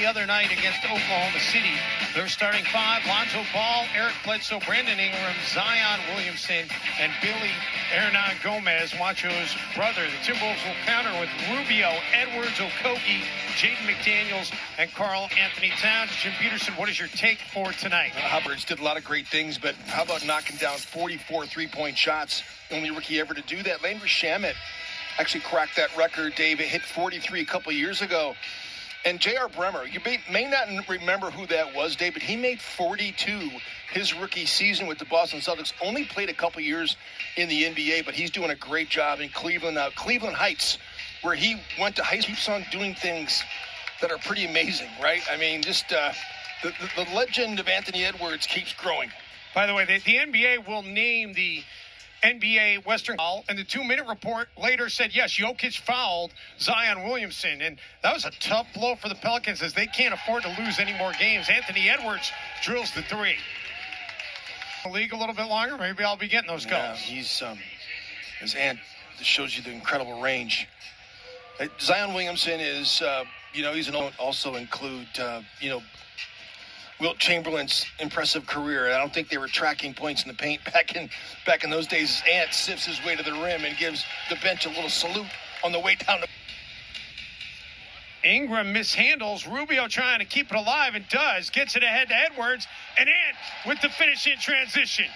the other night against Oklahoma City. Their starting five: Lonzo Ball, Eric Bledsoe, Brandon Ingram, Zion Williamson, and Billy Hernan Gomez, Juancho's brother. The Timberwolves will counter with Rubio, Edwards, Okogie, Jaden McDaniels, and Karl Anthony Towns. Jim Peterson, what is your take for tonight? Hubbard's did a lot of great things, but how about knocking down 44 three-point shots? Only rookie ever to do that. Landry Shamet actually cracked that record, Dave. It hit 43 a couple years ago. And J.R. Bremer, you may not remember who that was, Dave, but he made 42 his rookie season with the Boston Celtics. Only played a couple years in the NBA, but he's doing a great job in Cleveland. Cleveland Heights, where he went to high school, keeps on doing things that are pretty amazing, right? I mean, just the legend of Anthony Edwards keeps growing. By the way, the NBA will name the NBA Western foul, and the 2-minute report later said, yes, Jokic fouled Zion Williamson, and that was a tough blow for the Pelicans as they can't afford to lose any more games. Anthony Edwards drills the three. The league a little bit longer, maybe I'll be getting those goals. Yeah, he's, his aunt shows you the incredible range. Zion Williamson is, he's also include, Wilt Chamberlain's impressive career. I don't think they were tracking points in the paint back in those days. His aunt sifts his way to the rim and gives the bench a little salute on the way down. Ingram mishandles. Rubio trying to keep it alive and does. Gets it ahead to Edwards. And Ant with the finish in transition.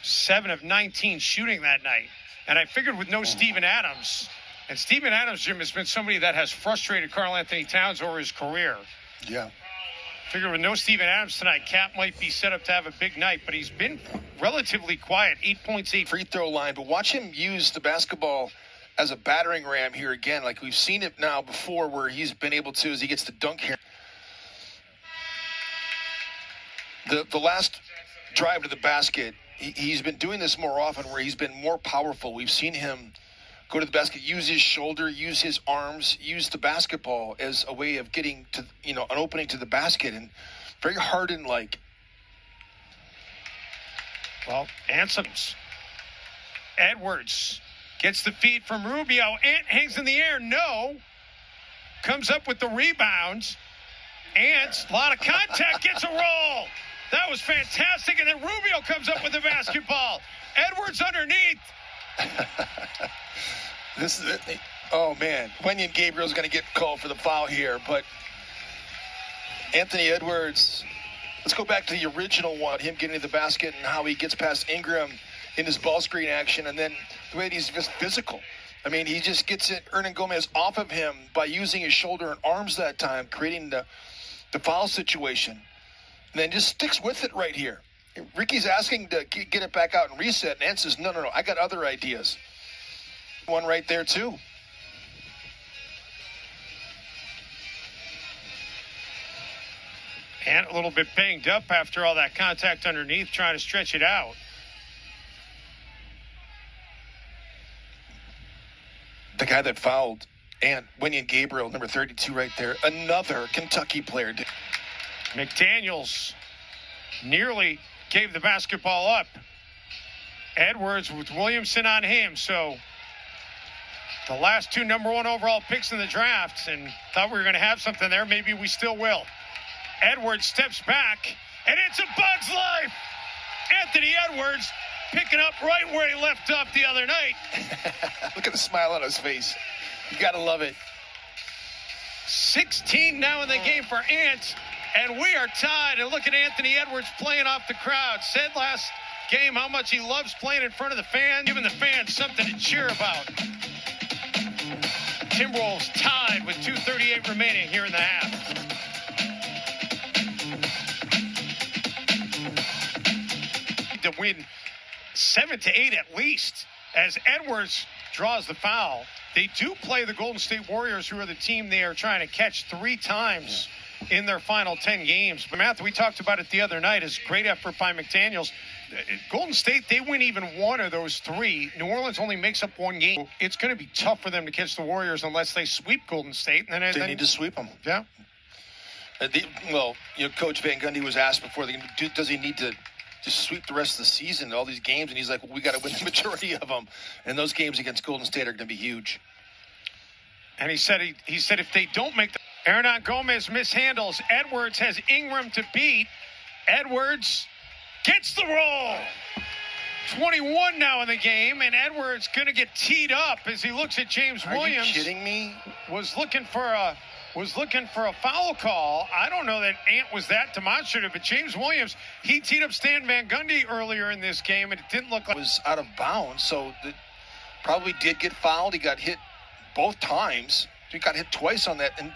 7 of 19 shooting that night. And I figured with no Steven Adams. And Steven Adams, Jim, has been somebody that has frustrated Karl Anthony Towns over his career. Yeah. Figure with no Steven Adams tonight, Cap might be set up to have a big night, but he's been relatively quiet. 8 points, 8 free throw line. But watch him use the basketball as a battering ram here again. Like we've seen it now before where he's been able to, as he gets the dunk here. The last drive to the basket, he's been doing this more often where he's been more powerful. We've seen him go to the basket, use his shoulder, use his arms, use the basketball as a way of getting to, an opening to the basket, and very Harden-like. Well, Ansom's Edwards gets the feed from Rubio. Ant hangs in the air. No. Comes up with the rebounds. Ant, a lot of contact, gets a roll. That was fantastic. And then Rubio comes up with the basketball. Edwards underneath. This is it. Oh, man. Wenyen Gabriel's going to get called for the foul here, but Anthony Edwards, let's go back to the original one, him getting to the basket and how he gets past Ingram in his ball screen action, and then the way he's just physical. I mean, he just gets Hernan Gomez off of him by using his shoulder and arms that time, creating the foul situation, and then just sticks with it right here. Ricky's asking to get it back out and reset, and Ant says, no, I got other ideas. One right there, too. And a little bit banged up after all that contact underneath, trying to stretch it out. The guy that fouled, and Wenyen Gabriel, number 32 right there, another Kentucky player. McDaniels nearly gave the basketball up. Edwards with Williamson on him, so the last 2 number 1 overall picks in the draft, and thought we were going to have something there. Maybe we still will. Edwards steps back, and it's a Bug's Life. Anthony Edwards picking up right where he left off the other night. Look at the smile on his face. You got to love it. 16 now in the game for Ant, and we are tied. And look at Anthony Edwards playing off the crowd. Said last game how much he loves playing in front of the fans, giving the fans something to cheer about. Timberwolves tied with 2:38 remaining here in the half. To win 7-8 at least as Edwards draws the foul. They do play the Golden State Warriors, who are the team they are trying to catch 3 times in their final 10 games. But Matt, we talked about it the other night. It's a great effort by McDaniels. Golden State, they win even 1 of those 3. New Orleans only makes up 1 game. It's going to be tough for them to catch the Warriors unless they sweep Golden State. And they need to sweep them. Yeah. Coach Van Gundy was asked before, does he need to just sweep the rest of the season, all these games? And he's like, well, we got to win the majority of them. And those games against Golden State are going to be huge. And he said if they don't make the Hernan Gomez mishandles. Edwards has Ingram to beat. Edwards gets the roll. 21 now in the game, and Edwards going to get teed up as he looks at James Williams. Are you kidding me? Was looking for a foul call. I don't know that Ant was that demonstrative, but James Williams, he teed up Stan Van Gundy earlier in this game, and it didn't look like it was out of bounds, so probably did get fouled. He got hit both times. He got hit twice on that, and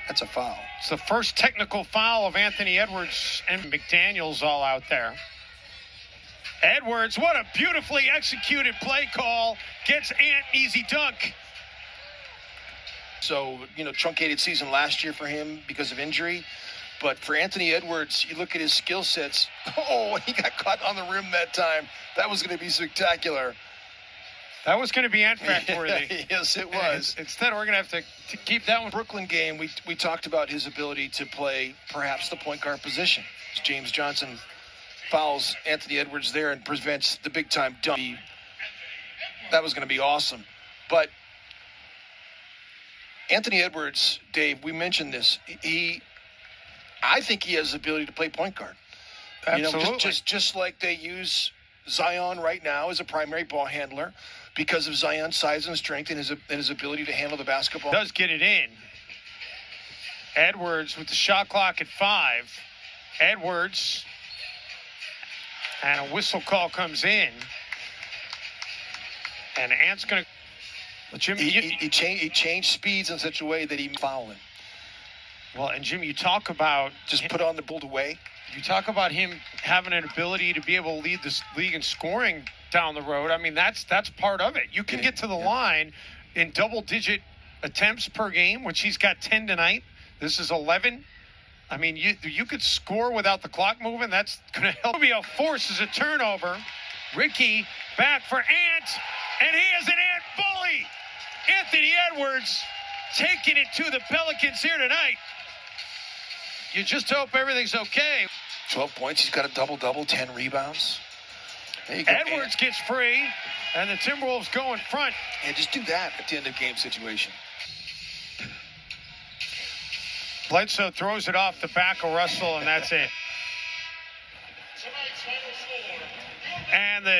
that's a foul. It's the first technical foul of Anthony Edwards, and McDaniels all out there. Edwards, what a beautifully executed play call. Gets Ant easy dunk. So, truncated season last year for him because of injury. But for Anthony Edwards, you look at his skill sets. Oh, he got caught on the rim that time. That was going to be spectacular. That was going to be Ant fact-worthy. Yes, it was. Instead, we're going to have to keep that one. Brooklyn game, we talked about his ability to play perhaps the point guard position. James Johnson fouls Anthony Edwards there and prevents the big-time dunk. That was going to be awesome. But Anthony Edwards, Dave, we mentioned this. I think he has the ability to play point guard. Absolutely. Just like they use Zion right now as a primary ball handler because of Zion's size and strength and his ability to handle the basketball. Does get it in. Edwards with the shot clock at 5. Edwards. And a whistle call comes in. And Ant's going to... Jim, he changed speeds in such a way that he fouling. Well, and Jim, you talk about... Just put on the pulled away. You talk about him having an ability to be able to lead this league in scoring down the road. I mean, that's part of it. You can get to the line in double-digit attempts per game, which he's got 10 tonight. This is 11. I mean, you could score without the clock moving. That's going to help. Rubio forces a turnover. Ricky back for Ant, and he is an Ant bully. Anthony Edwards taking it to the Pelicans here tonight. You just hope everything's okay. 12 points. He's got a double-double, 10 rebounds. There you go. Edwards gets free, and the Timberwolves go in front. Yeah, just do that at the end of game situation. Bledsoe throws it off the back of Russell, and that's it. And the